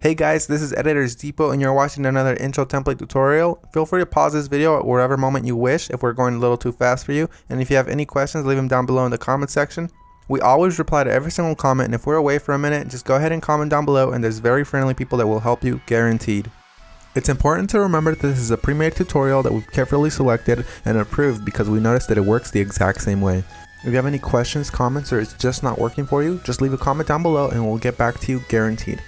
Hey guys, this is Editors Depot and you're watching another intro template tutorial. Feel free to pause this video at whatever moment you wish if we're going a little too fast for you. And if you have any questions, leave them down below in the comment section. We always reply to every single comment, and if we're away for a minute, just go ahead and comment down below and there's very friendly people that will help you, guaranteed. It's important to remember that this is a pre-made tutorial that we've carefully selected and approved because we noticed that it works the exact same way. If you have any questions, comments, or it's just not working for you, just leave a comment down below and we'll get back to you, guaranteed.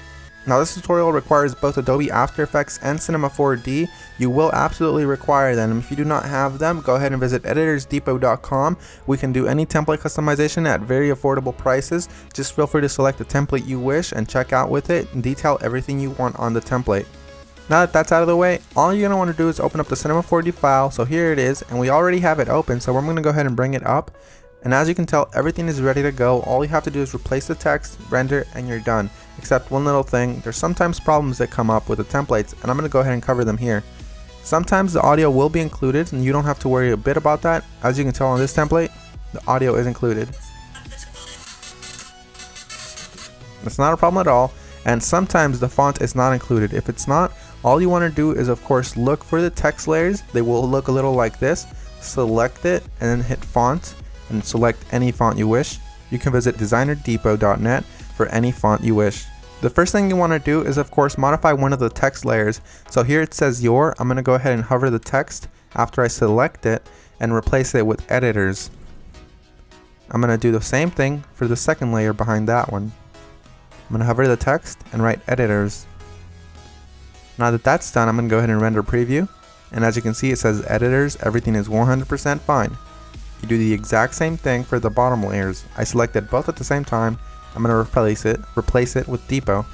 Now this tutorial requires both Adobe After Effects and Cinema 4D. You will absolutely require them. If you do not have them, go ahead and visit EditorsDepot.com. We can do any template customization at very affordable prices. Just feel free to select the template you wish and check out with it and detail everything you want on the template. Now that that's out of the way, all you're going to want to do is open up the Cinema 4D file. So here it is, and we already have it open, so I'm going to go ahead and bring it up. And as you can tell, everything is ready to go. All you have to do is replace the text, render, and you're done. Except one little thing, there's sometimes problems that come up with the templates, and I'm going to go ahead and cover them here. Sometimes the audio will be included, and you don't have to worry a bit about that. As you can tell on this template, the audio is included. It's not a problem at all, and sometimes the font is not included. If it's not, all you want to do is of course look for the text layers. They will look a little like this. Select it, and then hit font, and select any font you wish. You can visit designerdepot.net for any font you wish. The first thing you want to do is of course modify one of the text layers. So here it says your. I'm going to go ahead and hover the text after I select it and replace it with editors. I'm going to do the same thing for the second layer behind that one. I'm going to hover the text and write editors. Now that that's done, I'm going to go ahead and render preview. And as you can see, it says editors, everything is 100% fine. You do the exact same thing for the bottom layers. I selected both at the same time. I'm going to replace it with Depot.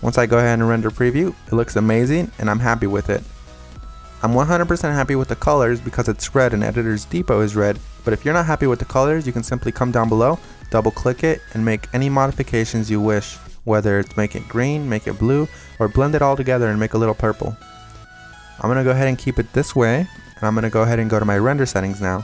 Once I go ahead and render preview, it looks amazing and I'm happy with it. I'm 100% happy with the colors because it's red and Editors Depot is red, but if you're not happy with the colors, you can simply come down below, double click it, and make any modifications you wish, whether it's make it green, make it blue, or blend it all together and make a little purple. I'm going to go ahead and keep it this way, and I'm going to go ahead and go to my render settings now.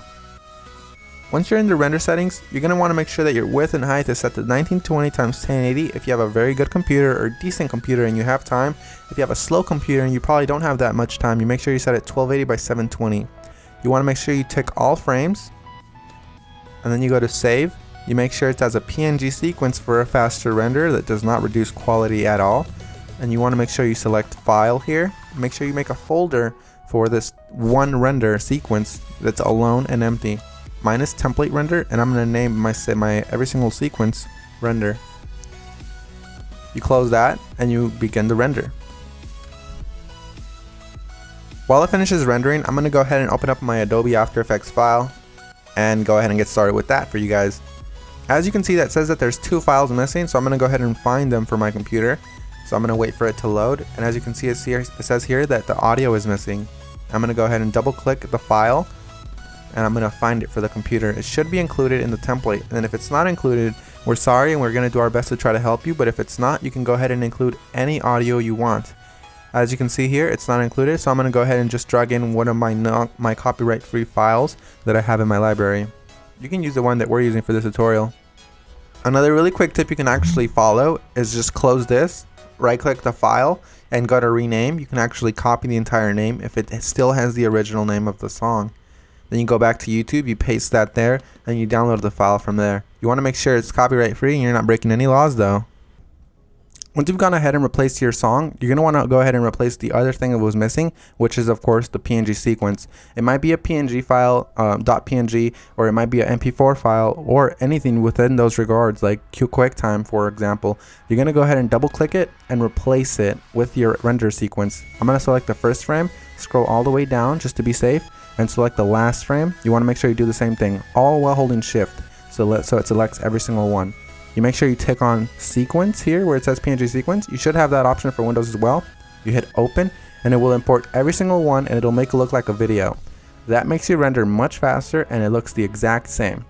Once you're in the render settings, you're going to want to make sure that your width and height is set to 1920 x 1080 if you have a very good computer or decent computer and you have time. If you have a slow computer and you probably don't have that much time, you make sure you set it 1280 by 720. You want to make sure you tick all frames, and then you go to save. You make sure it's as a PNG sequence for a faster render that does not reduce quality at all. And you want to make sure you select file here. Make sure you make a folder for this one render sequence that's alone and empty. Mine is template render, and I'm going to name my every single sequence render. You close that and you begin the render. While it finishes rendering, I'm going to go ahead and open up my Adobe After Effects file and go ahead and get started with that for you guys. As you can see, that says that there's two files missing, so I'm going to go ahead and find them for my computer. So I'm going to wait for it to load, and as you can see, it says here that the audio is missing. I'm going to go ahead and double click the file, and I'm going to find it for the computer. It should be included in the template, and if it's not included, we're sorry and we're going to do our best to try to help you, but if it's not, you can go ahead and include any audio you want. As you can see here, it's not included, so I'm going to go ahead and just drag in one of my copyright-free files that I have in my library. You can use the one that we're using for this tutorial. Another really quick tip you can actually follow is just close this, right click the file, and go to rename. You can actually copy the entire name if it still has the original name of the song. Then you go back to YouTube, you paste that there, and you download the file from there. You want to make sure it's copyright free and you're not breaking any laws though. Once you've gone ahead and replaced your song, you're going to want to go ahead and replace the other thing that was missing, which is of course the PNG sequence. It might be a PNG file, .png, or it might be an MP4 file, or anything within those regards, like QuickTime for example. You're going to go ahead and double click it and replace it with your render sequence. I'm going to select the first frame, scroll all the way down just to be safe, and select the last frame. You want to make sure you do the same thing, all while holding shift, so it selects every single one. You make sure you tick on sequence here where it says PNG sequence. You should have that option for Windows as well. You hit open and it will import every single one and it'll make it look like a video. That makes your render much faster and it looks the exact same.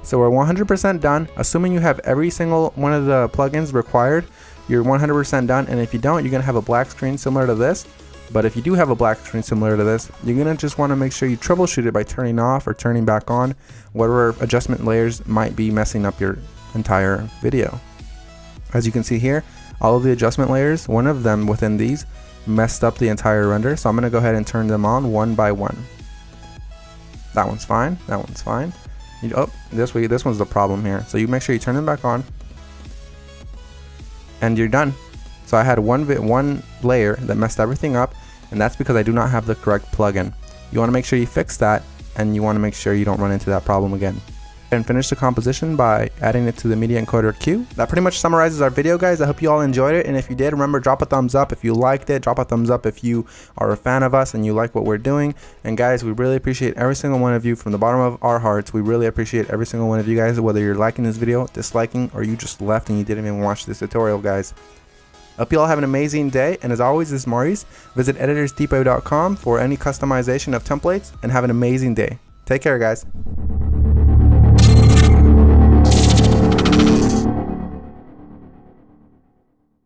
So we're 100% done. Assuming you have every single one of the plugins required, you're 100% done, and if you don't, you're going to have a black screen similar to this. But if you do have a black screen similar to this, you're going to just want to make sure you troubleshoot it by turning off or turning back on whatever adjustment layers might be messing up your entire video. As you can see here, all of the adjustment layers, one of them within these messed up the entire render, so I'm going to go ahead and turn them on one by one. That one's fine, that one's fine. Oh, this one's the problem here. So you make sure you turn them back on and you're done. So I had one layer that messed everything up, and that's because I do not have the correct plugin. You want to make sure you fix that, and you want to make sure you don't run into that problem again. And finish the composition by adding it to the media encoder queue. That pretty much summarizes our video, guys. I hope you all enjoyed it, and if you did, remember, drop a thumbs up if you liked it. Drop a thumbs up if you are a fan of us and you like what we're doing. And guys, we really appreciate every single one of you from the bottom of our hearts. We really appreciate every single one of you guys, whether you're liking this video, disliking, or you just left and you didn't even watch this tutorial, guys. Hope you all have an amazing day, and as always, this is Maurice. Visit EditorsDepot.com for any customization of templates, and have an amazing day. Take care, guys.